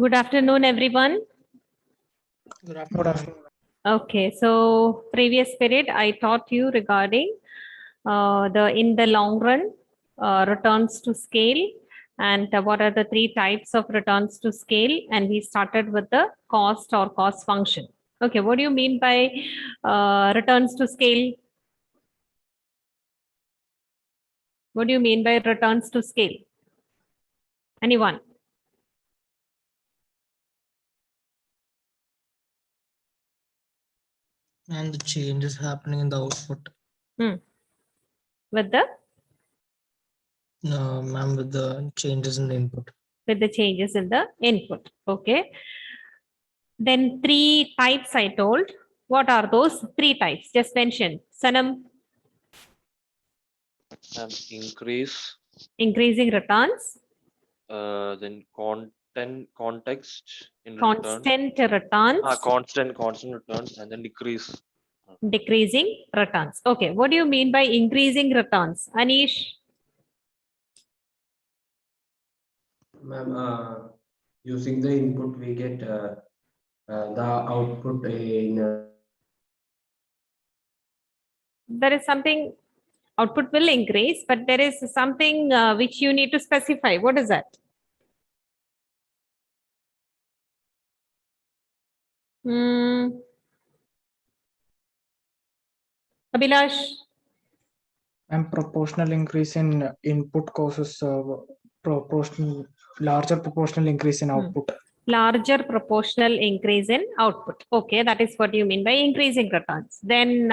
Good afternoon, everyone. Good afternoon. Okay, so previous period I taught you regarding the in the long run returns to scale and what are the three types of returns to scale, and we started with the cost or cost function. Okay, what do you mean by returns to scale? What do you mean by returns to scale? Anyone? And the change is happening in the output. With the Ma'am, with the changes in the input. with the changes in the input. Okay. Then three types I told. What are those three types? Just mention. Sanam, Increase, increasing returns, then context in return. constant returns, Constant returns, and then decrease. decreasing returns. Okay, what do you mean by increasing returns? Anish, Ma'am, using the input, we get the output in. there is something, output will increase, but there is something which you need to specify. What is that? Abhilash, And proportional increase in input causes larger proportional increase in output. larger proportional increase in output. Okay, that is what you mean by increasing returns. Then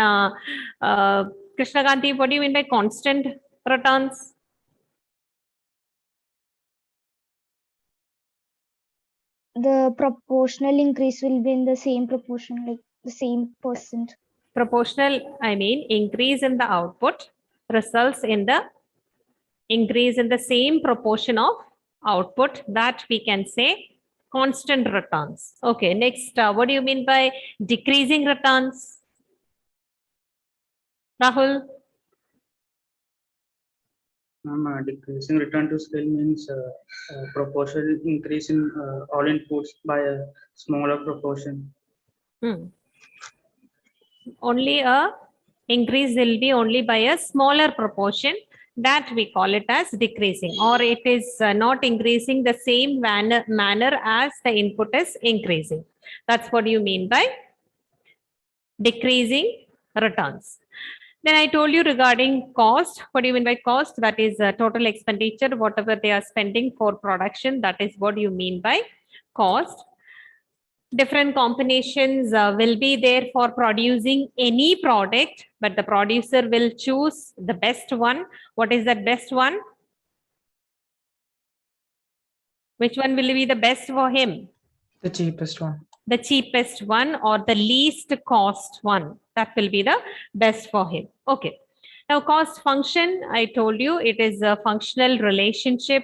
Krishnakanti, what do you mean by constant returns? The proportional increase will be in the same proportion, like the same percent. Proportional, I mean increase in the output results in the increase in the same proportion of output, that we can say constant returns. Okay, next, what do you mean by decreasing returns? Rahul? Decreasing return to scale means proportional increase in all inputs by a smaller proportion. Only a increase will be only by a smaller proportion, that we call it as decreasing, or it is not increasing the same manner as the input is increasing. That's what you mean by decreasing returns. Then I told you regarding cost. What do you mean by cost? That is total expenditure, whatever they are spending for production. That is what you mean by cost. Different combinations will be there for producing any product, but the producer will choose the best one. What is that best one? Which one will be the best for him? The cheapest one. The cheapest one or the least cost one. That will be the best for him. Okay. Now, cost function, I told you it is a functional relationship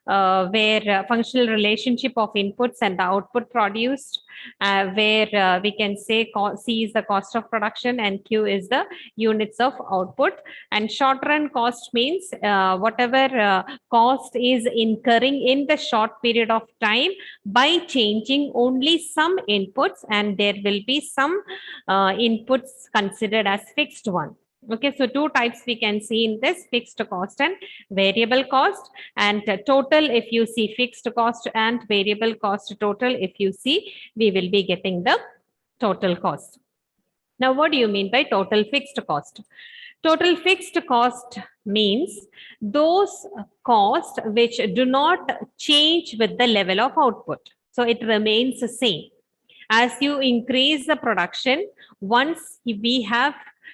where functional relationship of inputs and the output produced, where we can say C is the cost of production and Q is the units of output. And short run cost means whatever cost is incurring in the short period of time by changing only some inputs, and there will be some inputs considered as fixed one. Okay, so two types we can see in this: fixed cost and variable cost. And total, if you see fixed cost and variable cost total, if you see, we will be getting the total cost. Now, what do you mean by total fixed cost? Total fixed cost means those costs which do not change with the level of output. So it remains the same. As you increase the production, once we have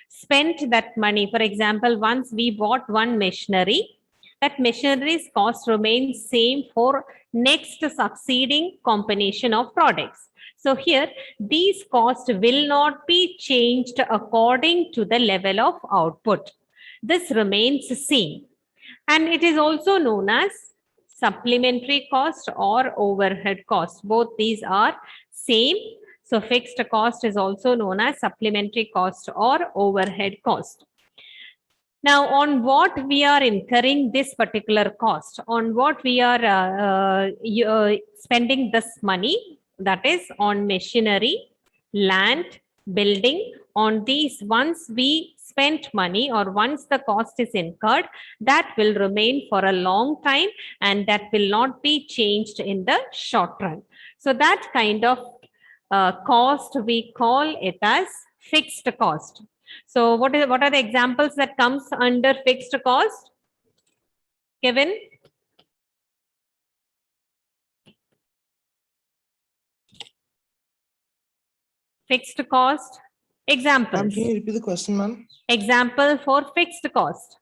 spent that money, for example, once we bought one machinery, that machinery's cost remains same for next succeeding combination of products. So here, these costs will not be changed according to the level of output. This remains same. And it is also known as supplementary cost or overhead cost. Both these are same. So fixed cost is also known as supplementary cost or overhead cost. Now, on what we are incurring this particular cost, on what we are spending this money, that is on machinery, land, building, on these, once we spent money or once the cost is incurred, that will remain for a long time and that will not be changed in the short run. So that kind of cost, we call it as fixed cost. So what are the examples that comes under fixed cost? Kevin? Fixed cost. Examples. Ma'am, can you repeat the question, ma'am? Example for fixed cost.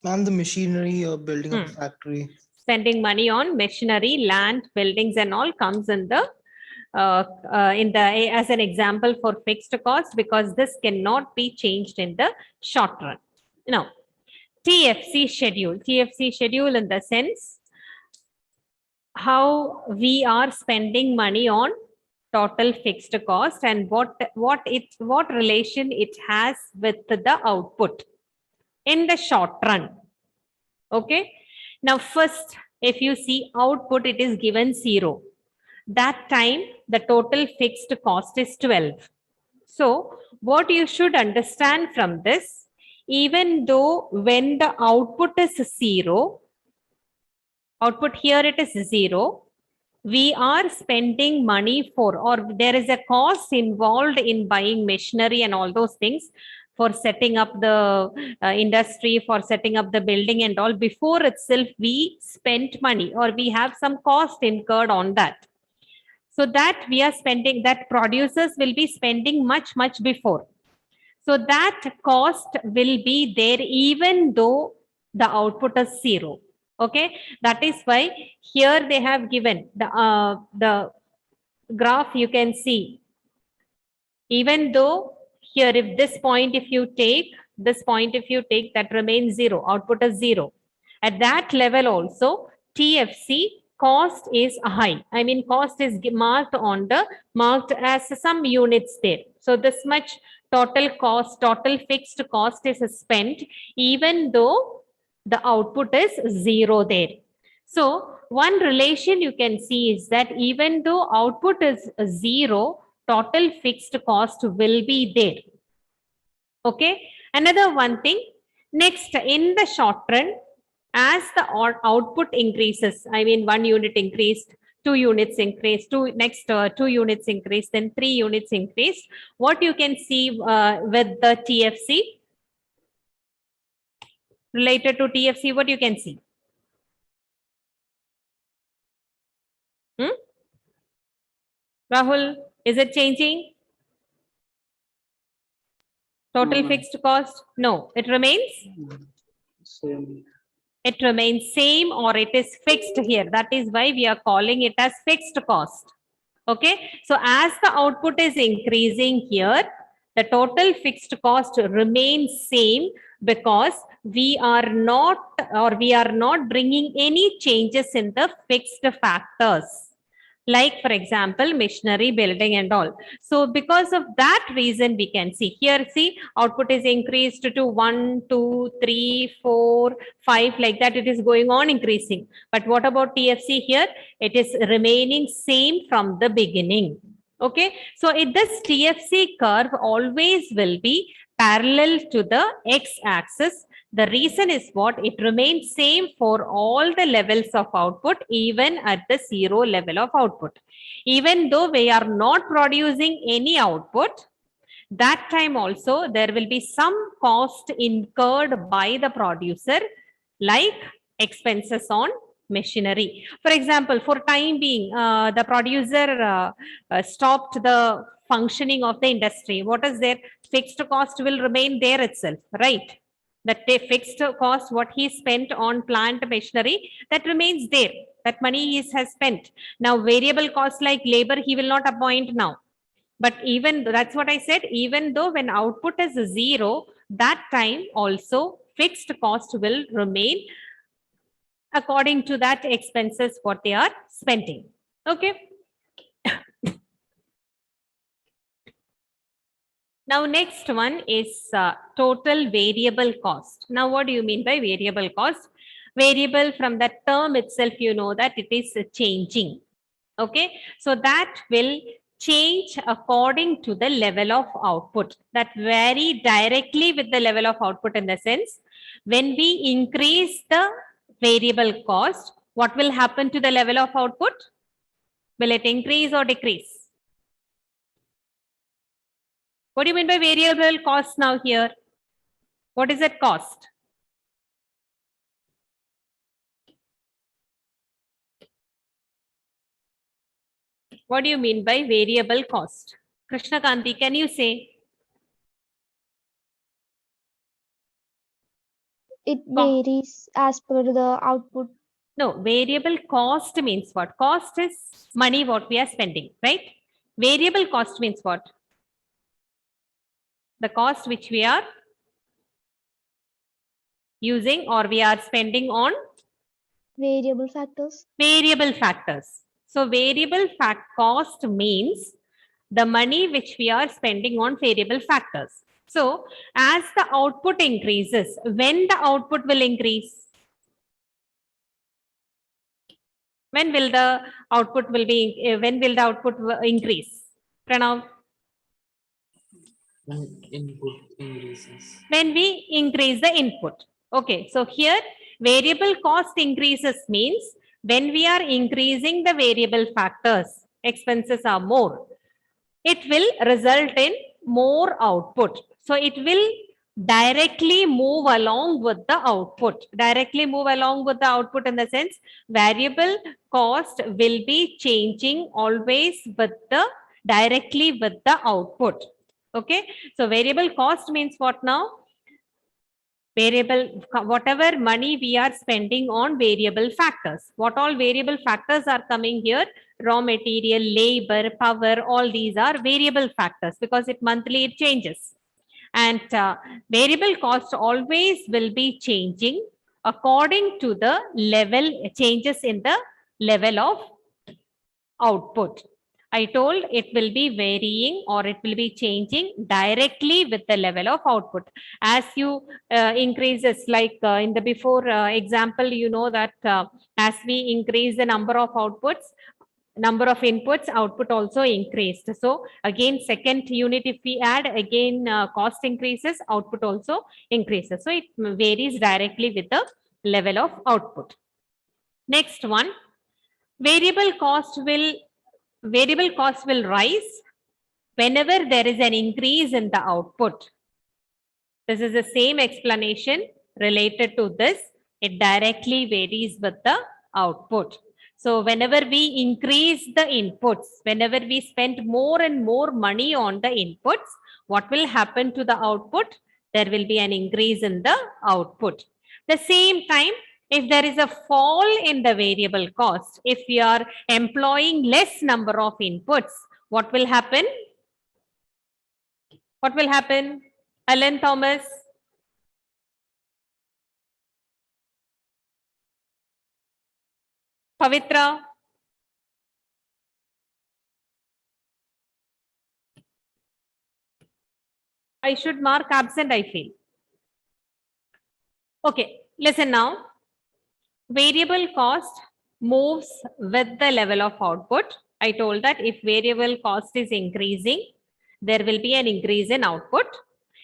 Ma'am, the machinery or building of factory. Spending money on machinery, land, buildings and all comes in the as an example for fixed cost, because this cannot be changed in the short run. Now, TFC schedule. TFC schedule in the sense how we are spending money on total fixed cost and what relation it has with the output in the short run. Okay. Now, first, if you see output, it is given 0. That time, the total fixed cost is 12. So, what you should understand from this, even though when the output is 0, output here it is 0, we are spending money for, or there is a cost involved in buying machinery and all those things for setting up the industry, for setting up the building and all. Before itself, we spent money or we have some cost incurred on that. So that we are spending, that producers will be spending much before. So that cost will be there even though the output is 0. Okay, that is why here they have given the graph. You can see, even though here, if this point, if you take this point, if you take, that remains 0, output is 0. At that level also, TFC cost is high. I mean, cost is marked as some units there. So this much total cost, total fixed cost is spent, even though the output is 0 there. So one relation you can see is that even though output is 0, total fixed cost will be there. Okay. Another one thing, next, in the short run, as the output increases, I mean 1 unit increased, 2 units increased, 2 units increased, then 3 units increased. What you can see with the TFC, related to TFC, what you can see? Rahul, is it changing? Total No, fixed cost? No, it remains? Same. It remains same or it is fixed here. That is why we are calling it as fixed cost. Okay. So as the output is increasing here, the total fixed cost remains same because we are not bringing any changes in the fixed factors. Like, for example, machinery, building and all. So because of that reason, we can see here, see, output is increased to 1, 2, 3, 4, 5, like that. It is going on increasing. But what about TFC here? It is remaining same from the beginning. Okay. So this TFC curve always will be parallel to the x-axis. The reason is what? It remains same for all the levels of output, even at the 0 level of output. Even though we are not producing any output, that time also there will be some cost incurred by the producer, like expenses on machinery. For example, for time being, the producer stopped the functioning of the industry. What is there? Fixed cost will remain there itself, right? That fixed cost, what he spent on plant machinery, that remains there. That money he has spent. Now, variable costs like labor, he will not appoint now. But even that's what I said, even though when output is 0, that time also fixed cost will remain according to that expenses what they are spending. Okay. Now, next one is total variable cost. Now, what do you mean by variable cost? Variable, from the term itself, you know that it is changing. Okay, so that will change according to the level of output. That vary directly with the level of output, in the sense, when we increase the variable cost, what will happen to the level of output? Will it increase or decrease? What do you mean by variable cost now here? What is it cost? What do you mean by variable cost? Krishna Kanti, can you say? It varies as per the output. No, variable cost means what? Cost is money what we are spending, right? Variable cost means what? The cost which we are using or we are spending on Variable factors. variable factors. So variable cost means the money which we are spending on variable factors. So as the output increases, when the output will increase? When will the output increase? Pranav? Input increases. When we increase the input. Okay, so here variable cost increases means when we are increasing the variable factors, expenses are more. It will result in more output. So it will directly move along with the output. Directly move along with the output, in the sense, variable cost will be changing always with the directly with the output. Okay, so variable cost means what now? Variable, whatever money we are spending on variable factors. What all variable factors are coming here? Raw material, labor, power, all these are variable factors, because it monthly it changes. And variable cost always will be changing according to the level, changes in the level of output. I told it will be varying or it will be changing directly with the level of output. As you increases, like in the before example, you know that as we increase the number of outputs, number of inputs, output also increased. So again, second unit, if we add, again cost increases, output also increases. So it varies directly with the level of output. Next one, variable cost will rise whenever there is an increase in the output. This is the same explanation related to this. It directly varies with the output. So whenever we increase the inputs, whenever we spend more and more money on the inputs, what will happen to the output? There will be an increase in the output. The same time, if there is a fall in the variable cost, if we are employing less number of inputs, what will happen? What will happen? Alan Thomas? Pavitra? I should mark absent, I feel. Okay, listen now. Variable cost moves with the level of output. I told that if variable cost is increasing, there will be an increase in output.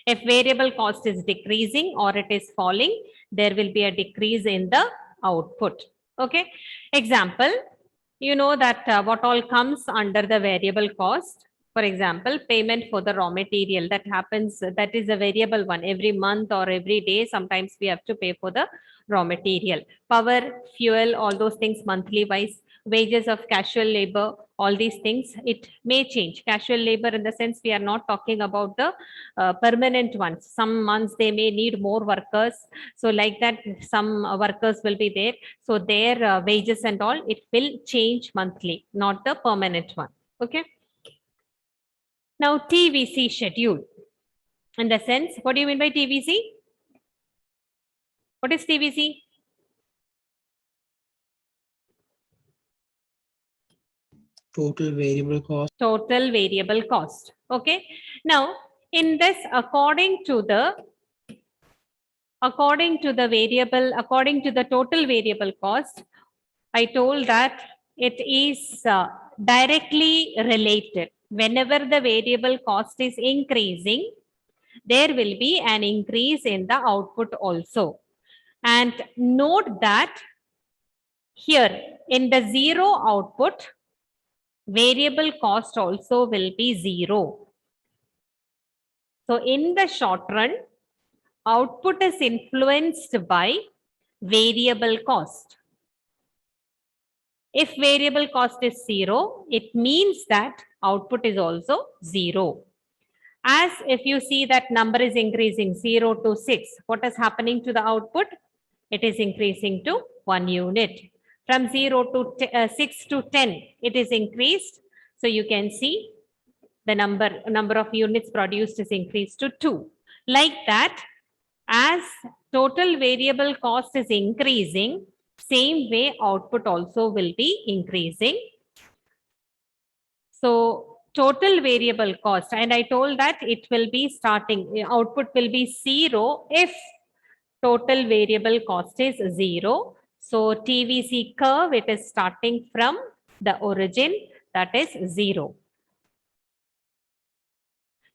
If variable cost is decreasing or it is falling, there will be a decrease in the output. Okay. Example, you know that what all comes under the variable cost. For example, payment for the raw material that happens, that is a variable one. Every month or every day, sometimes we have to pay for the raw material. Power, fuel, all those things monthly wise. Wages of casual labor, all these things, it may change. Casual labor, in the sense, we are not talking about the permanent ones. Some months they may need more workers. So like that, some workers will be there. So their wages and all, it will change monthly, not the permanent one. Okay. Now TVC schedule. In the sense, what do you mean by TVC? What is TVC? Total variable cost. Total variable cost. Okay. Now, In this, according to the total variable cost, I told that it is directly related. Whenever the variable cost is increasing, there will be an increase in the output also. And note that here in the zero output, variable cost also will be zero. So in the short run, output is influenced by variable cost. If variable cost is zero, it means that output is also zero. As if you see that number is increasing 0 to 6, what is happening to the output? It is increasing to 1 unit. From 0 to 6 to 10, it is increased. So you can see the number of units produced is increased to 2. Like that, as total variable cost is increasing, same way output also will be increasing. So total variable cost, and I told that it will be starting, output will be 0 if total variable cost is 0. So TVC curve, it is starting from the origin, that is 0.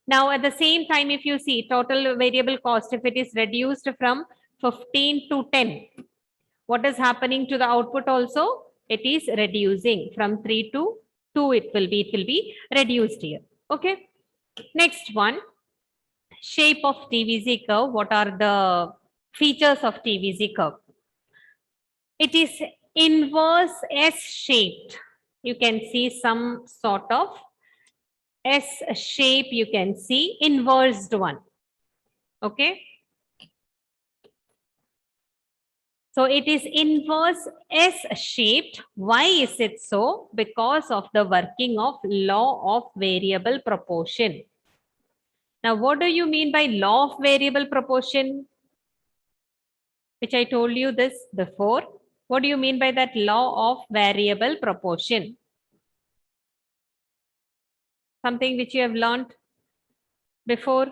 Now, at the same time, if you see total variable cost, if it is reduced from 15 to 10, what is happening to the output also? It is reducing from 3 to 2. It will be reduced here. Okay. Next one, shape of TVC curve. What are the features of TVC curve? It is inverse S shaped. You can see some sort of S shape, you can see inversed one. Okay. So it is inverse S shaped. Why is it so? Because of the working of law of variable proportion. Now, what do you mean by law of variable proportion? Which I told you this before. What do you mean by that law of variable proportion? Something which you have learned before?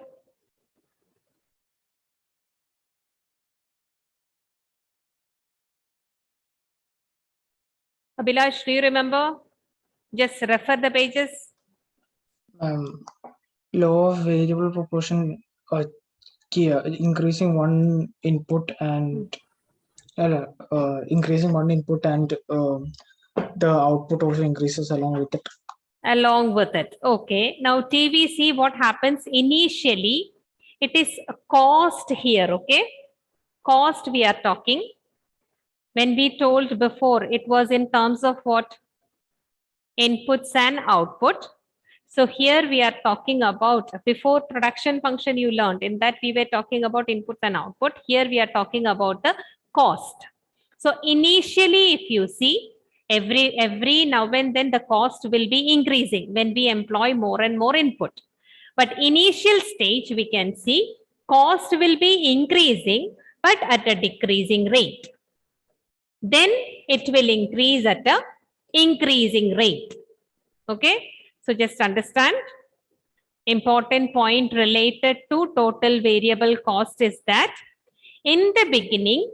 Abhilash, do you remember? Just refer the pages. Law of variable proportion, increasing one input and increasing one input and the output also increases along with it. Along with it. Okay. Now TVC, what happens initially? It is cost here. Okay. Cost we are talking. When we told before, it was in terms of what? Inputs and output. So here we are talking about, before production function you learned, in that we were talking about inputs and output. Here we are talking about the cost. So initially, if you see, every now and then the cost will be increasing when we employ more and more input. But initial stage, we can see cost will be increasing, but at a decreasing rate. Then it will increase at a increasing rate. Okay. So just understand, important point related to total variable cost is that in the beginning,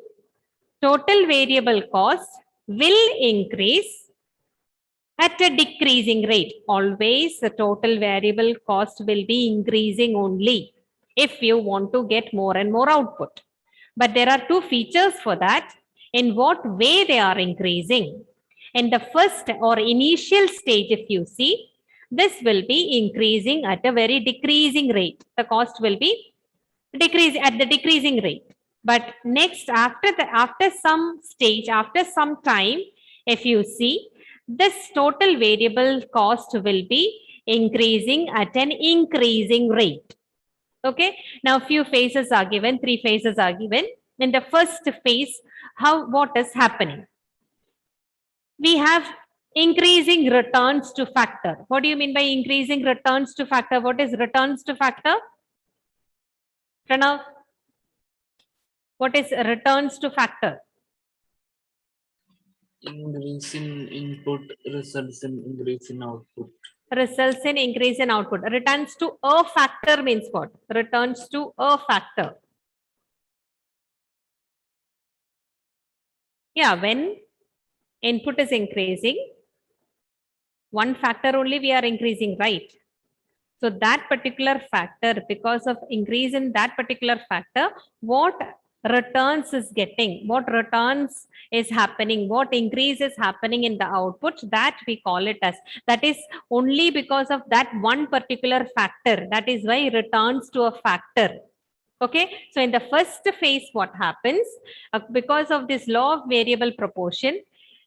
total variable cost will increase at a decreasing rate. Always the total variable cost will be increasing only if you want to get more and more output. But there are two features for that. In what way they are increasing? In the first or initial stage, if you see, this will be increasing at a very decreasing rate. The cost will be decrease at the decreasing rate. But next, after some stage, after some time, if you see, this total variable cost will be increasing at an increasing rate. Okay. Now, few phases are given, 3 phases are given. In the first phase, what is happening? We have increasing returns to factor. What do you mean by increasing returns to factor? What is returns to factor? Pranav, what is returns to factor? Increase in input results in increase in output. results in increase in output. Returns to a factor means what? Returns to a factor. Yeah, when input is increasing, one factor only we are increasing, right? So that particular factor, because of increase in that particular factor, what returns is getting, what returns is happening, what increase is happening in the output, that we call it as, that is only because of that one particular factor. That is why returns to a factor. Okay, so in the first phase, what happens? Because of this law of variable proportion,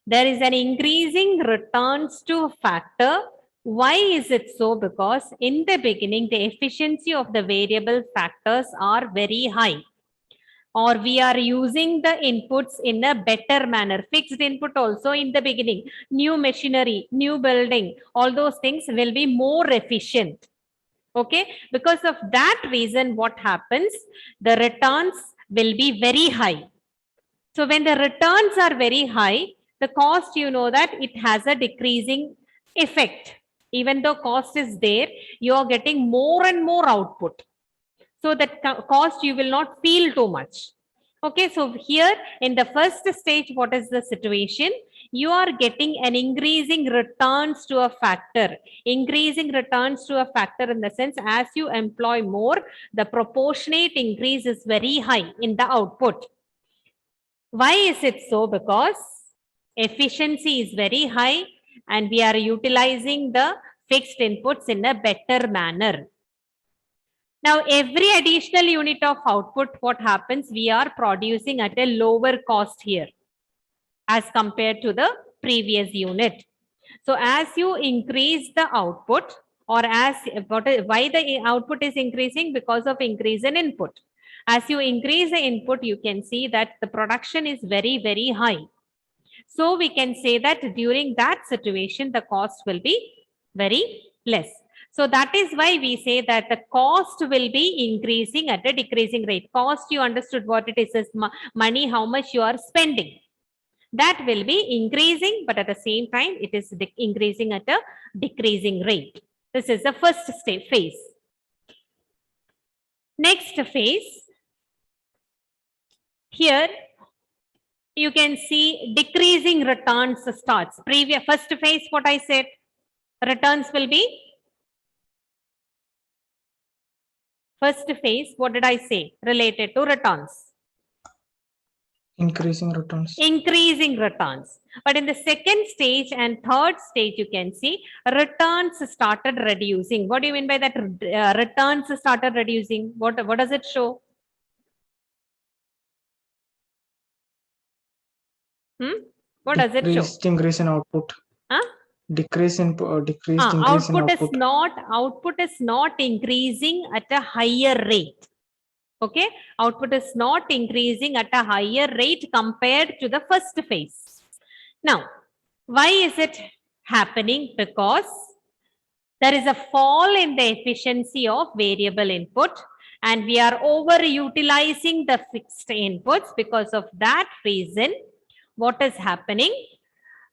there is an increasing returns to a factor. Why is it so? Because in the beginning, the efficiency of the variable factors are very high, or we are using the inputs in a better manner. Fixed input also in the beginning, new machinery, new building, all those things will be more efficient. Okay, because of that reason, what happens? The returns will be very high. So when the returns are very high, the cost, you know that it has a decreasing effect. Even though cost is there, you are getting more and more output. So that cost you will not feel too much. Okay, so here in the first stage, what is the situation? You are getting an increasing returns to a factor. Increasing returns to a factor in the sense, as you employ more, the proportionate increase is very high in the output. Why is it so? Because efficiency is very high and we are utilizing the fixed inputs in a better manner. Now, every additional unit of output, what happens? We are producing at a lower cost here as compared to the previous unit. So as you increase the output, or as why the output is increasing? Because of increase in input. As you increase the input, you can see that the production is very, very high. So we can say that during that situation, the cost will be very less. So that is why we say that the cost will be increasing at a decreasing rate. Cost, you understood what it is money, how much you are spending. That will be increasing, but at the same time, it is increasing at a decreasing rate. This is the first phase. Next phase. Here, you can see decreasing returns starts. First phase, what I said, returns will be. First phase, what did I say related to returns? Increasing returns. Increasing returns. But in the second stage and third stage, you can see returns started reducing. What do you mean by that? Returns started reducing. What does it show? What does it show? Increase in output. Huh? Decrease in increase in output output. Is not increasing at a higher rate. Okay, output is not increasing at a higher rate compared to the first phase. Now, why is it happening? Because there is a fall in the efficiency of variable input and we are overutilizing the fixed inputs. Because of that reason, what is happening?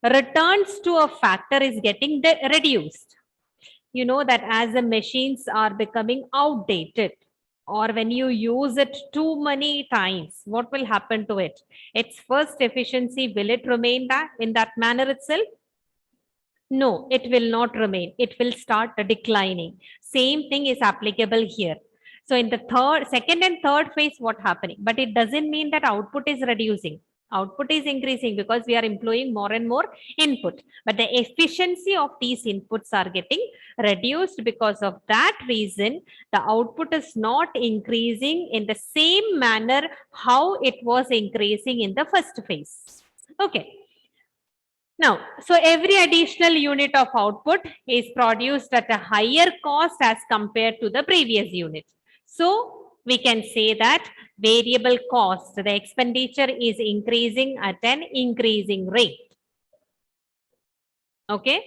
Returns to a factor is getting reduced. You know that as the machines are becoming outdated, or when you use it too many times, what will happen to it? Its first efficiency, will it remain in that manner itself? No, it will not remain. It will start declining. Same thing is applicable here. So in the second and third phase, what happening? But it doesn't mean that output is reducing. Output is increasing because we are employing more and more input. But the efficiency of these inputs are getting reduced. Because of that reason, the output is not increasing in the same manner how it was increasing in the first phase. Okay. Now, so every additional unit of output is produced at a higher cost as compared to the previous unit. So we can say that variable cost, the expenditure is increasing at an increasing rate. Okay.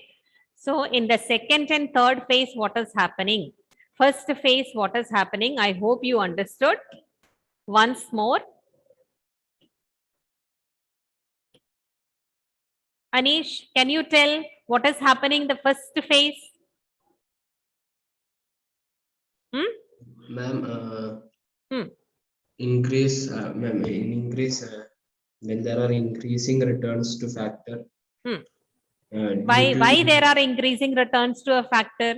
So in the second and third phase, what is happening? First phase, what is happening? I hope you understood. Once more. Anish, can you tell what is happening in the first phase? Ma'am, Hmm. increase, ma'am, in increase, when there are increasing returns to factor. Hmm. Due Why to there are increasing returns to a factor?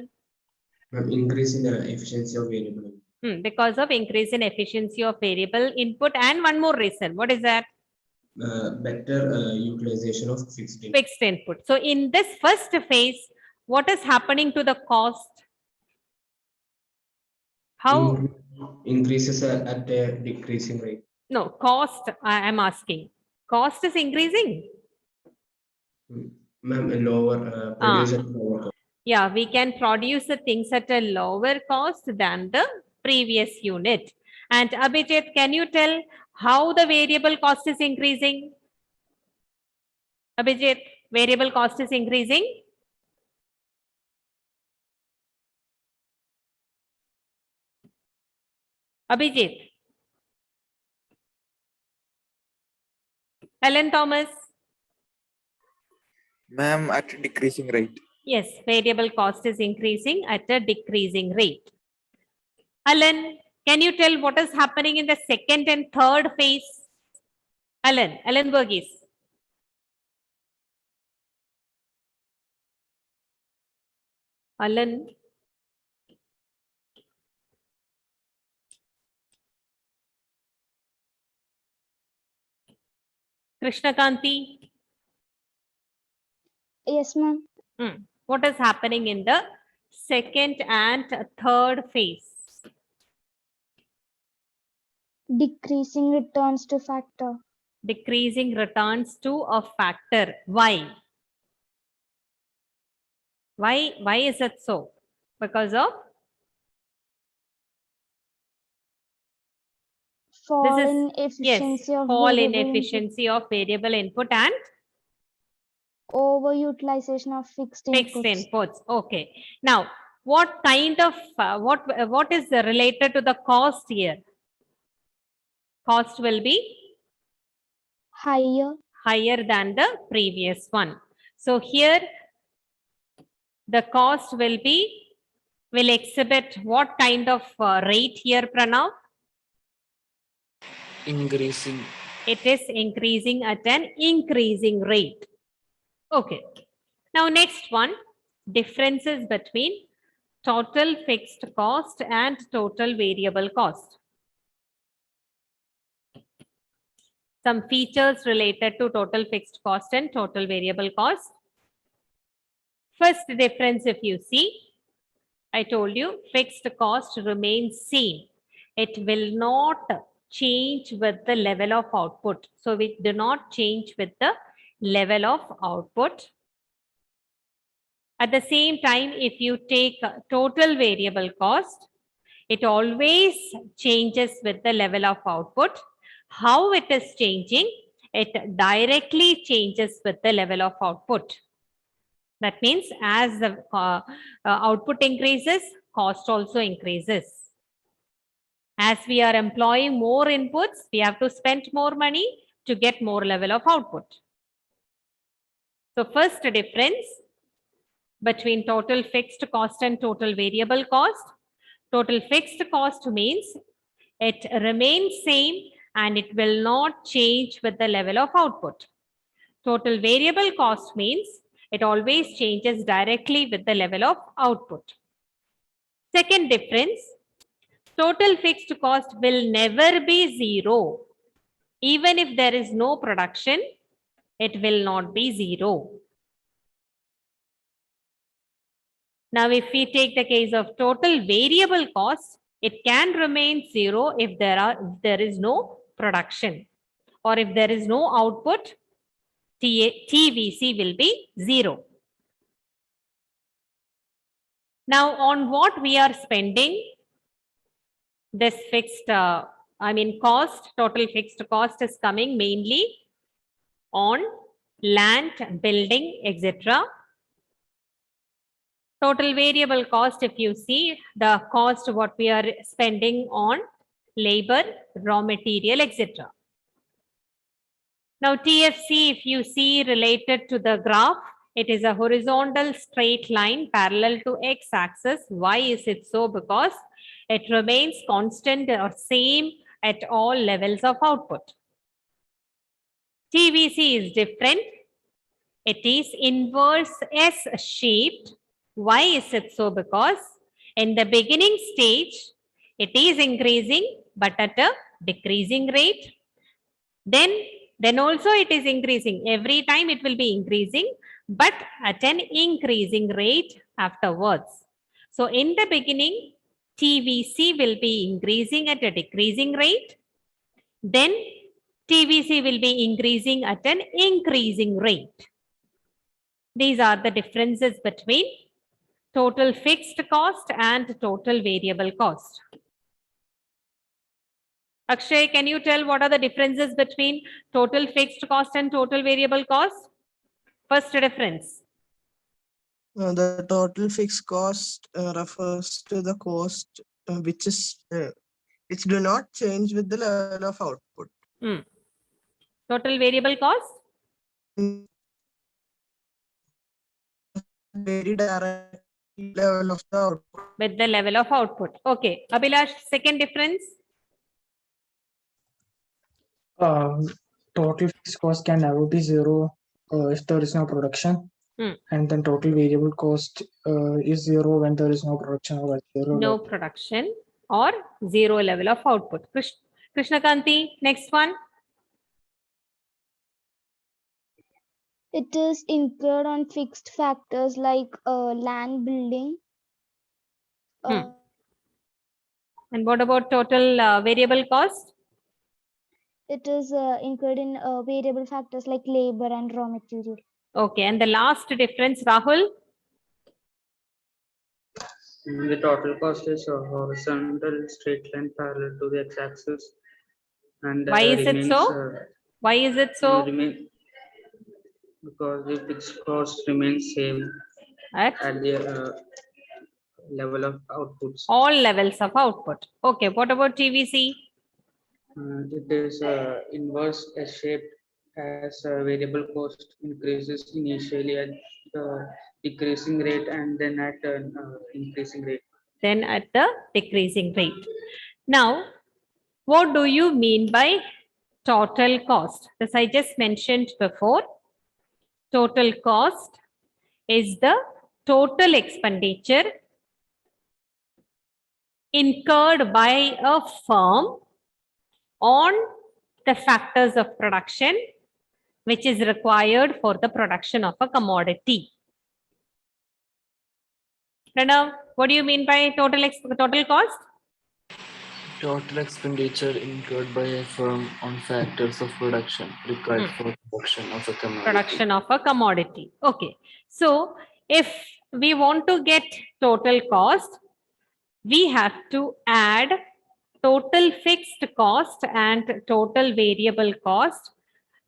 ma'am, increase in the efficiency of variable. Because of increase in efficiency of variable input, and one more reason. What is that? Better utilization of fixed input. Fixed input. So in this first phase, what is happening to the cost? How? Increases at a decreasing rate. No, cost, I am asking. Cost is increasing. Ma'am, a lower produce at lower cost. Yeah, we can produce the things at a lower cost than the previous unit. And Abhijit, can you tell how the variable cost is increasing? Abhijit, variable cost is increasing? Abhijit. Helen Thomas. Ma'am, at a decreasing rate. Yes, variable cost is increasing at a decreasing rate. Alan, can you tell what is happening in the second and third phase? Alan Verghese. Alan. Krishnakanti. Yes, ma'am. What is happening in the second and third phase? Decreasing returns to factor. Decreasing returns to a factor. Why? Why is it so? Because of Fall is- in yes, efficiency of fall in variable input. efficiency of variable input and Overutilization of fixed fixed inputs. inputs. Okay. Now, what kind of what is related to the cost here? Cost will be Higher. higher than the previous one. So here the cost will exhibit what kind of rate here, Pranav? Increasing. It is increasing at an increasing rate. Okay. Now next one, differences between total fixed cost and total variable cost. Some features related to total fixed cost and total variable cost. First difference, if you see, I told you fixed cost remains same. It will not change with the level of output. So we do not change with the level of output. At the same time, if you take total variable cost, it always changes with the level of output. How it is changing? It directly changes with the level of output. That means as the output increases, cost also increases. As we are employing more inputs, we have to spend more money to get more level of output. So first difference between total fixed cost and total variable cost. Total fixed cost means it remains same and it will not change with the level of output. Total variable cost means it always changes directly with the level of output. Second difference, total fixed cost will never be zero. Even if there is no production, it will not be zero. Now, if we take the case of total variable cost, it can remain zero if there is no production, or if there is no output, TVC will be zero. Now, on what we are spending this fixed, cost, total fixed cost is coming mainly on land, building, etc. Total variable cost, if you see the cost what we are spending on labor, raw material, etc. Now TFC, if you see related to the graph, it is a horizontal straight line parallel to x-axis. Why is it so? Because It remains constant or same at all levels of output. TVC is different. It is inverse S shaped. Why is it so? Because in the beginning stage, it is increasing, but at a decreasing rate. Then also it is increasing. Every time it will be increasing, but at an increasing rate afterwards. So in the beginning, TVC will be increasing at a decreasing rate. Then TVC will be increasing at an increasing rate. These are the differences between total fixed cost and total variable cost. Akshay, can you tell what are the differences between total fixed cost and total variable cost? First difference. The total fixed cost refers to the cost which do not change with the level of output. Total variable cost? Very direct level of the output. With the level of output. Okay. Abhilash, second difference? Total fixed cost can never be zero if there is no production. And then total variable cost is zero when there is no production or zero. No production or zero level of output. Krishnakanti, next one. It is incurred on fixed factors like land building. And what about total variable cost? It is incurred in variable factors like labor and raw material. Okay. And the last difference, Rahul? The total cost is a horizontal straight line parallel to the x-axis. And Why is it so? Why is it so? Because the fixed cost remains same at the level of outputs. All levels of output. Okay. What about TVC? It is inverse S-shaped as variable cost increases initially at decreasing rate and then at an increasing rate. Then at the decreasing rate. Now, what do you mean by total cost? As I just mentioned before, total cost is the total expenditure incurred by a firm on the factors of production which is required for the production of a commodity. Pranav, what do you mean by total cost? Total expenditure incurred by a firm on factors of production required for production of a commodity. Production of a commodity. Okay. So if we want to get total cost, we have to add total fixed cost and total variable cost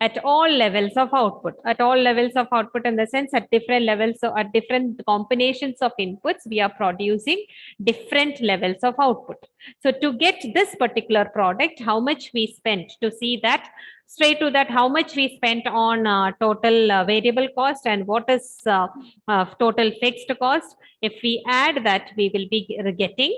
at all levels of output. At all levels of output in the sense at different levels, so at different combinations of inputs, we are producing different levels of output. So to get this particular product, how much we spent, to see that, straight to that, how much we spent on total variable cost and what is total fixed cost. If we add that, we will be getting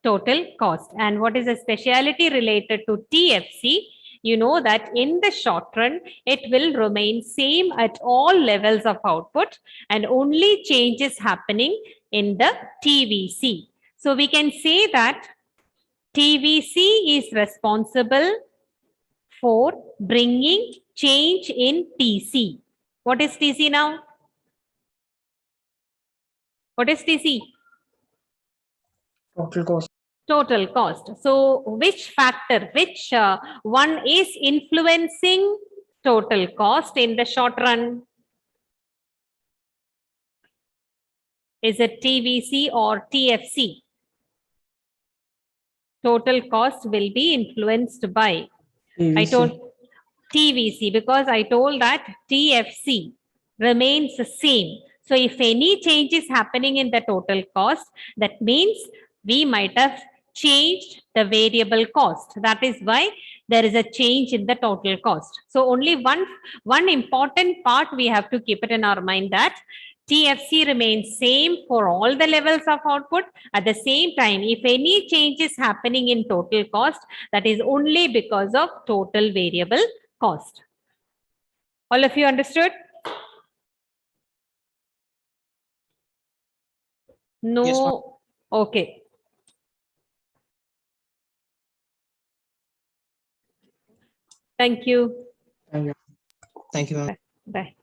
total cost. And what is a speciality related to TFC? You know that in the short run, it will remain same at all levels of output and only changes happening in the TVC. So we can say that TVC is responsible for bringing change in TC. What is TC now? What is TC? Total cost. Total cost. So which factor, which one is influencing total cost in the short run? Is it TVC or TFC? Total cost will be influenced by, TVC. I told TVC because I told that TFC remains the same. So if any change is happening in the total cost, that means we might have changed the variable cost. That is why there is a change in the total cost. So only one important part we have to keep it in our mind, that TFC remains same for all the levels of output. At the same time, if any change is happening in total cost, that is only because of total variable cost. All of you understood? No. Yes, ma'am. Okay. Thank you. Thank you. Thank you, ma'am. Bye.